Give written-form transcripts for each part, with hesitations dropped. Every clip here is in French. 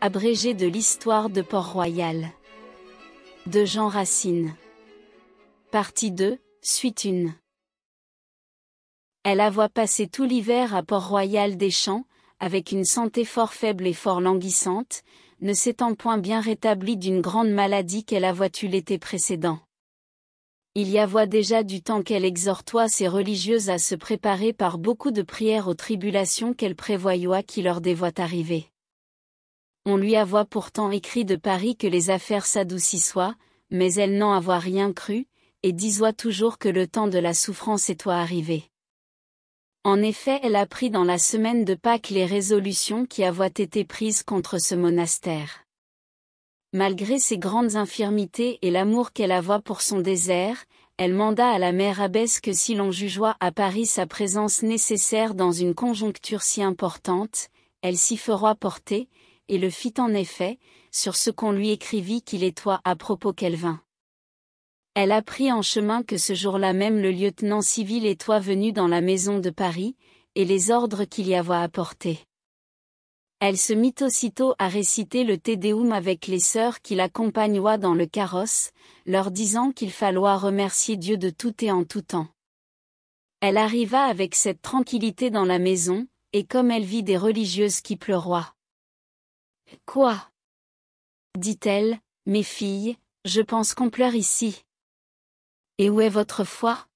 abrégé de l'histoire de Port-Royal. De Jean Racine. Partie 2, suite 1. Elle avoit passé tout l'hiver à Port-Royal des Champs, avec une santé fort faible et fort languissante, ne s'étant point bien rétablie d'une grande maladie qu'elle avoit eue l'été précédent. Il y avoit déjà du temps qu'elle exhortoit ses religieuses à se préparer par beaucoup de prières aux tribulations qu'elle prévoyoit qui leur dévoient arriver. On lui avoit pourtant écrit de Paris que les affaires s'adoucissoient, mais elle n'en avoit rien cru, et disoit toujours que le temps de la souffrance étoit arrivé. En effet, elle apprit dans la semaine de Pâques les résolutions qui avoient été prises contre ce monastère. Malgré ses grandes infirmités et l'amour qu'elle avoit pour son désert, elle manda à la mère abbesse que si l'on jugeoit à Paris sa présence nécessaire dans une conjoncture si importante, elle s'y fera porter, et le fit en effet, sur ce qu'on lui écrivit qu'il étoit à propos qu'elle vînt. Elle apprit en chemin que ce jour-là même le lieutenant civil étoit venu dans la maison de Paris, et les ordres qu'il y avoit apportés. Elle se mit aussitôt à réciter le Te Deum avec les sœurs qui l'accompagnoient dans le carrosse, leur disant qu'il falloit remercier Dieu de tout et en tout temps. Elle arriva avec cette tranquillité dans la maison, et comme elle vit des religieuses qui pleuroient. « Quoi ? Dit-elle, mes filles, je pense qu'on pleure ici. Et où est votre foi ?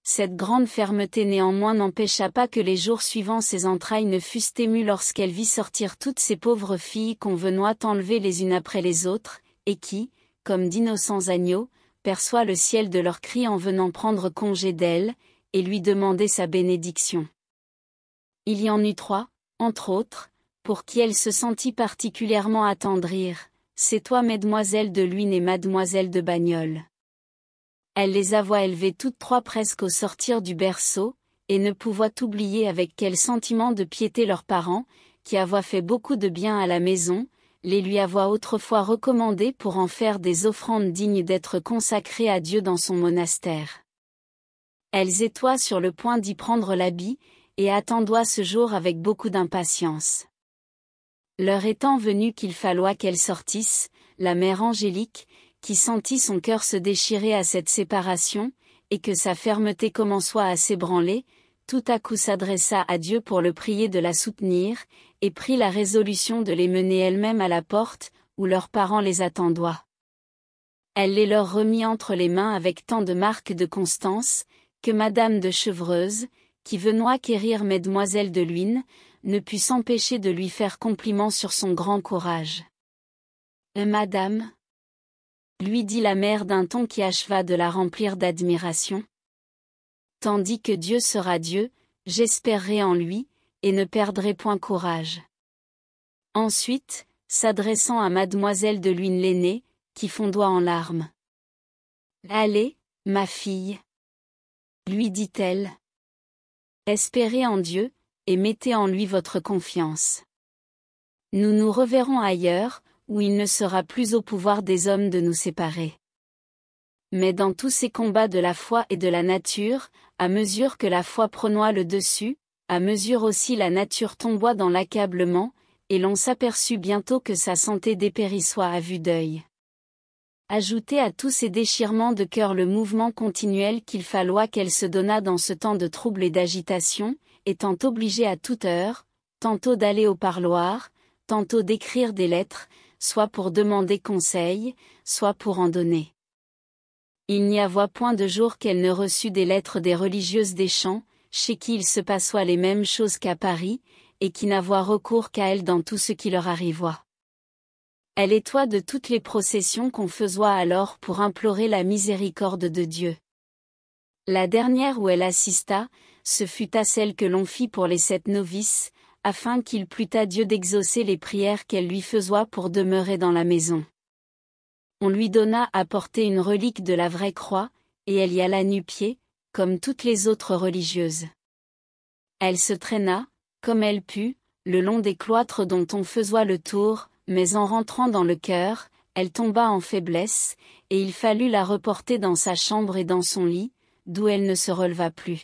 Cette grande fermeté néanmoins n'empêcha pas que les jours suivants ses entrailles ne fussent émues lorsqu'elle vit sortir toutes ces pauvres filles qu'on venoit enlever les unes après les autres, et qui, comme d'innocents agneaux, perçoit le ciel de leurs cris en venant prendre congé d'elle, et lui demander sa bénédiction. Il y en eut 3, entre autres, pour qui elle se sentit particulièrement attendrir, c'est toi Mesdemoiselles de Luynes et Mademoiselle de Bagnols. Elle les avoit élevées toutes 3 presque au sortir du berceau, et ne pouvoit oublier avec quel sentiment de piété leurs parents, qui avoient fait beaucoup de bien à la maison, les lui avoient autrefois recommandées pour en faire des offrandes dignes d'être consacrées à Dieu dans son monastère. Elles étoient sur le point d'y prendre l'habit, et attendoient ce jour avec beaucoup d'impatience. L'heure étant venue qu'il falloit qu'elle sortisse, la mère Angélique, qui sentit son cœur se déchirer à cette séparation, et que sa fermeté commençoit à s'ébranler, tout à coup s'adressa à Dieu pour le prier de la soutenir, et prit la résolution de les mener elle-même à la porte, où leurs parents les attendoient. Elle les leur remit entre les mains avec tant de marques de constance, que Madame de Chevreuse, qui venoit quérir Mesdemoiselles de Luynes, ne put s'empêcher de lui faire compliment sur son grand courage. « Madame » lui dit la mère d'un ton qui acheva de la remplir d'admiration. « Tandis que Dieu sera Dieu, j'espérerai en lui, et ne perdrai point courage. » Ensuite, s'adressant à Mademoiselle de Luynes l'aînée, qui fondoit en larmes. « Allez, ma fille, » lui dit-elle. « Espérez en Dieu, et mettez en lui votre confiance. Nous nous reverrons ailleurs, où il ne sera plus au pouvoir des hommes de nous séparer. Mais dans tous ces combats de la foi et de la nature, à mesure que la foi prenoit le dessus, à mesure aussi la nature tomboit dans l'accablement, et l'on s'aperçut bientôt que sa santé dépérissoit à vue d'œil. Ajoutez à tous ces déchirements de cœur le mouvement continuel qu'il falloit qu'elle se donnât dans ce temps de trouble et d'agitation, étant obligée à toute heure, tantôt d'aller au parloir, tantôt d'écrire des lettres, soit pour demander conseil, soit pour en donner. Il n'y avoit point de jour qu'elle ne reçût des lettres des religieuses des Champs, chez qui il se passoit les mêmes choses qu'à Paris, et qui n'avoient recours qu'à elle dans tout ce qui leur arrivoit. Elle étoit de toutes les processions qu'on faisoit alors pour implorer la miséricorde de Dieu. La dernière où elle assista, ce fut à celle que l'on fit pour les 7 novices, afin qu'il plût à Dieu d'exaucer les prières qu'elle lui faisoit pour demeurer dans la maison. On lui donna à porter une relique de la vraie croix, et elle y alla nu-pieds, comme toutes les autres religieuses. Elle se traîna, comme elle put, le long des cloîtres dont on faisoit le tour, mais en rentrant dans le chœur, elle tomba en faiblesse, et il fallut la reporter dans sa chambre et dans son lit, d'où elle ne se releva plus.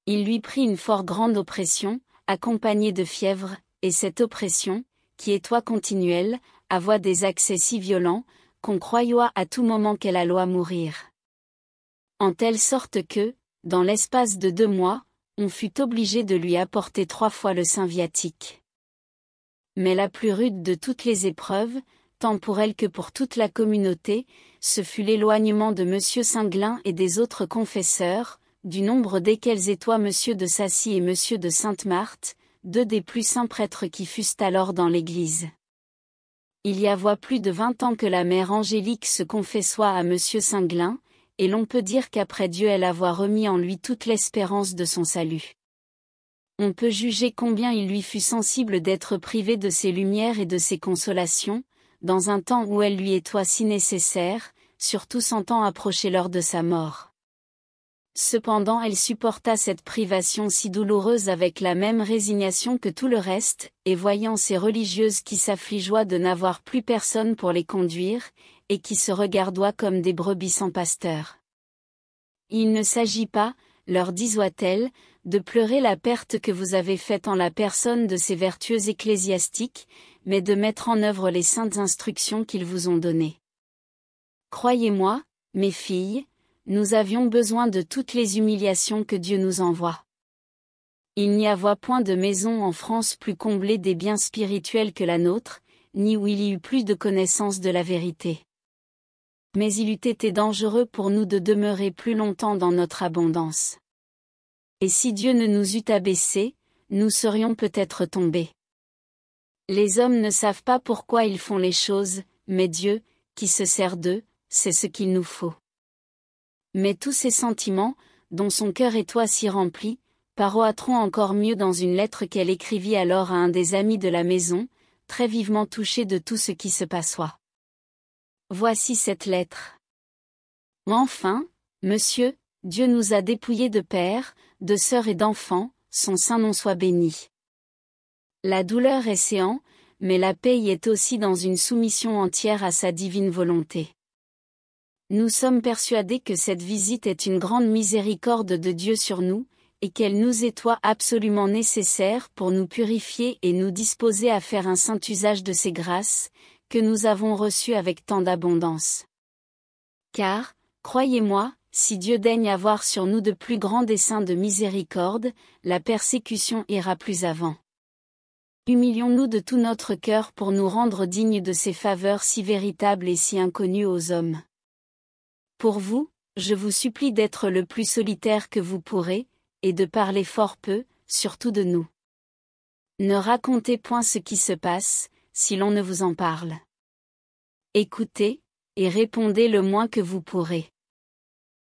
Il lui prit une fort grande oppression, accompagnée de fièvre, et cette oppression, qui est toi continuelle, avoir des accès si violents, qu'on croyoit à tout moment qu'elle alloit mourir. En telle sorte que, dans l'espace de 2 mois, on fut obligé de lui apporter 3 fois le saint viatique. Mais la plus rude de toutes les épreuves, tant pour elle que pour toute la communauté, ce fut l'éloignement de Monsieur Singlin et des autres confesseurs, du nombre desquels étoient Monsieur de Sacy et Monsieur de Sainte-Marthe, 2 des plus saints prêtres qui fussent alors dans l'Église. Il y avoit plus de 20 ans que la mère Angélique se confessoit à Monsieur Singlin, et l'on peut dire qu'après Dieu elle avoit remis en lui toute l'espérance de son salut. On peut juger combien il lui fut sensible d'être privé de ses lumières et de ses consolations, dans un temps où elle lui étoit si nécessaire, surtout sentant approcher l'heure de sa mort. Cependant elle supporta cette privation si douloureuse avec la même résignation que tout le reste, et voyant ces religieuses qui s'affligeoient de n'avoir plus personne pour les conduire, et qui se regardoient comme des brebis sans pasteur. Il ne s'agit pas, leur disoit-elle, de pleurer la perte que vous avez faite en la personne de ces vertueux ecclésiastiques, mais de mettre en œuvre les saintes instructions qu'ils vous ont données. Croyez-moi, mes filles, nous avions besoin de toutes les humiliations que Dieu nous envoie. Il n'y avoit point de maison en France plus comblée des biens spirituels que la nôtre, ni où il y eut plus de connaissance de la vérité. Mais il eût été dangereux pour nous de demeurer plus longtemps dans notre abondance. Et si Dieu ne nous eût abaissés, nous serions peut-être tombés. Les hommes ne savent pas pourquoi ils font les choses, mais Dieu, qui se sert d'eux, sait ce qu'il nous faut. Mais tous ces sentiments, dont son cœur étoit si rempli, paroîtront encore mieux dans une lettre qu'elle écrivit alors à un des amis de la maison, très vivement touché de tout ce qui se passoit. Voici cette lettre. Enfin, monsieur, Dieu nous a dépouillés de pères, de sœurs et d'enfants, son saint nom soit béni. La douleur est séant, mais la paix y est aussi dans une soumission entière à sa divine volonté. Nous sommes persuadés que cette visite est une grande miséricorde de Dieu sur nous, et qu'elle nous étoit absolument nécessaire pour nous purifier et nous disposer à faire un saint usage de ces grâces, que nous avons reçues avec tant d'abondance. Car, croyez-moi, si Dieu daigne avoir sur nous de plus grands desseins de miséricorde, la persécution ira plus avant. Humilions-nous de tout notre cœur pour nous rendre dignes de ces faveurs si véritables et si inconnues aux hommes. Pour vous, je vous supplie d'être le plus solitaire que vous pourrez, et de parler fort peu, surtout de nous. Ne racontez point ce qui se passe, si l'on ne vous en parle. Écoutez, et répondez le moins que vous pourrez.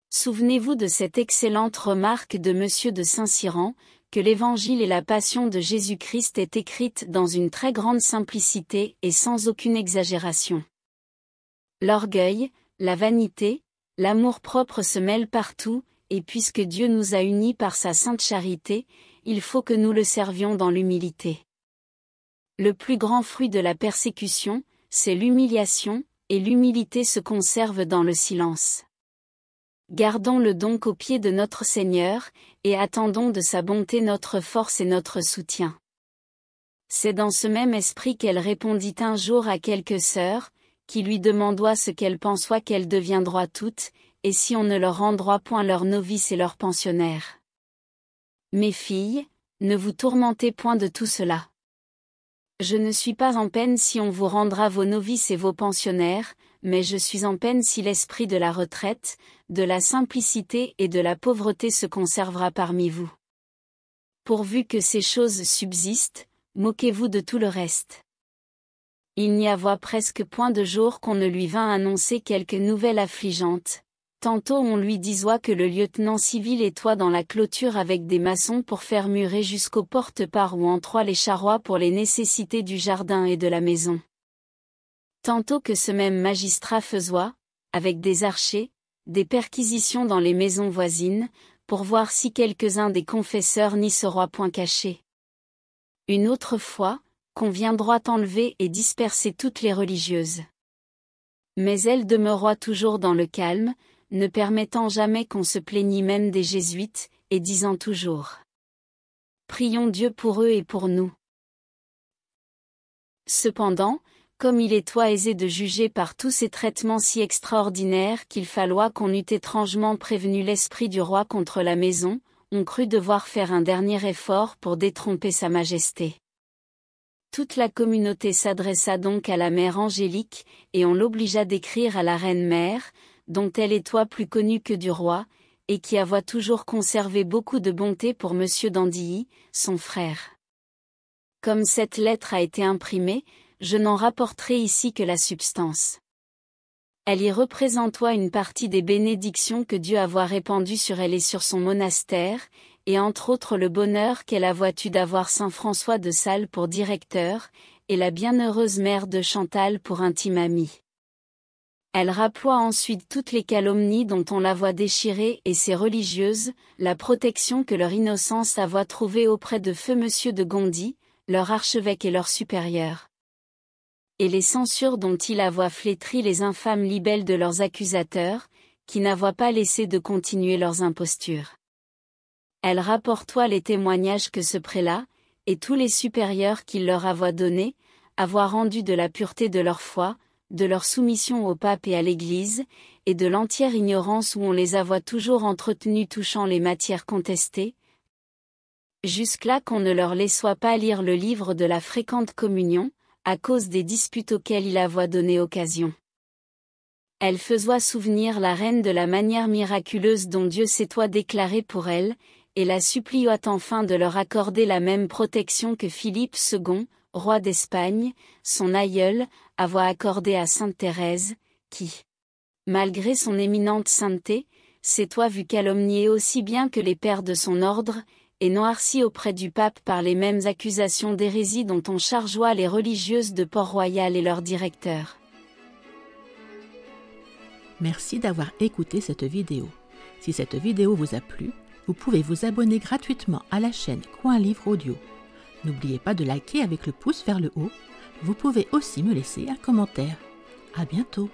Souvenez-vous de cette excellente remarque de Monsieur de Saint-Cyran, que l'Évangile et la Passion de Jésus-Christ est écrite dans une très grande simplicité et sans aucune exagération. L'orgueil, la vanité, l'amour-propre se mêlent partout, et puisque Dieu nous a unis par sa sainte charité, il faut que nous le servions dans l'humilité. Le plus grand fruit de la persécution, c'est l'humiliation, et l'humilité se conserve dans le silence. Gardons-le donc au pied de notre Seigneur, et attendons de sa bonté notre force et notre soutien. C'est dans ce même esprit qu'elle répondit un jour à quelques sœurs, qui lui demandoient ce qu'elles pensoient qu'elles deviendroient toutes, et si on ne leur rendroit point leurs novices et leurs pensionnaires. Mes filles, ne vous tourmentez point de tout cela. Je ne suis pas en peine si on vous rendra vos novices et vos pensionnaires, mais je suis en peine si l'esprit de la retraite, de la simplicité et de la pauvreté se conservera parmi vous. Pourvu que ces choses subsistent, moquez-vous de tout le reste. Il n'y avoit presque point de jour qu'on ne lui vînt annoncer quelque nouvelle affligeante. Tantôt on lui disoit que le lieutenant civil étoit dans la clôture avec des maçons pour faire murer jusqu'aux portes-parts où entroient les charrois pour les nécessités du jardin et de la maison. Tantôt que ce même magistrat faisoit, avec des archers, des perquisitions dans les maisons voisines, pour voir si quelques-uns des confesseurs n'y seraient point cachés. Une autre fois, qu'on viendroit enlever et disperser toutes les religieuses. Mais elle demeuroit toujours dans le calme, ne permettant jamais qu'on se plaignît même des jésuites, et disant toujours: Prions Dieu pour eux et pour nous. Cependant, comme il est toi aisé de juger par tous ces traitements si extraordinaires qu'il falloit qu'on eût étrangement prévenu l'esprit du roi contre la maison, on crut devoir faire un dernier effort pour détromper sa majesté. Toute la communauté s'adressa donc à la mère Angélique, et on l'obligea d'écrire à la reine-mère, dont elle est toi plus connue que du roi, et qui avoit toujours conservé beaucoup de bonté pour monsieur d'Andilly, son frère. Comme cette lettre a été imprimée, je n'en rapporterai ici que la substance. Elle y représente-toi une partie des bénédictions que Dieu avoit répandues sur elle et sur son monastère, et entre autres le bonheur qu'elle avoit eu d'avoir saint François de Sales pour directeur, et la bienheureuse mère de Chantal pour intime amie. Elle rappela ensuite toutes les calomnies dont on la voit déchirée et ces religieuses, la protection que leur innocence avoit trouvée auprès de feu monsieur de Gondi, leur archevêque et leur supérieur. Et les censures dont il avoit flétri les infâmes libelles de leurs accusateurs, qui n'avoient pas laissé de continuer leurs impostures. Elle rapportoit les témoignages que ce prélat, et tous les supérieurs qu'il leur avoit donnés, avoient rendu de la pureté de leur foi, de leur soumission au pape et à l'Église, et de l'entière ignorance où on les avoit toujours entretenus touchant les matières contestées, jusque-là qu'on ne leur laissoit pas lire le livre de la fréquente communion, à cause des disputes auxquelles il avoit donné occasion. Elle faisoit souvenir la reine de la manière miraculeuse dont Dieu s'étoit déclaré pour elle, et la supplioit enfin de leur accorder la même protection que Philippe II, roi d'Espagne, son aïeul, avoit accordé à sainte Thérèse, qui, malgré son éminente sainteté, s'étoit vue calomnier aussi bien que les pères de son ordre, et noircie auprès du pape par les mêmes accusations d'hérésie dont on chargeoit les religieuses de Port-Royal et leurs directeurs. Merci d'avoir écouté cette vidéo. Si cette vidéo vous a plu, vous pouvez vous abonner gratuitement à la chaîne Coin Livre Audio. N'oubliez pas de liker avec le pouce vers le haut. Vous pouvez aussi me laisser un commentaire. À bientôt.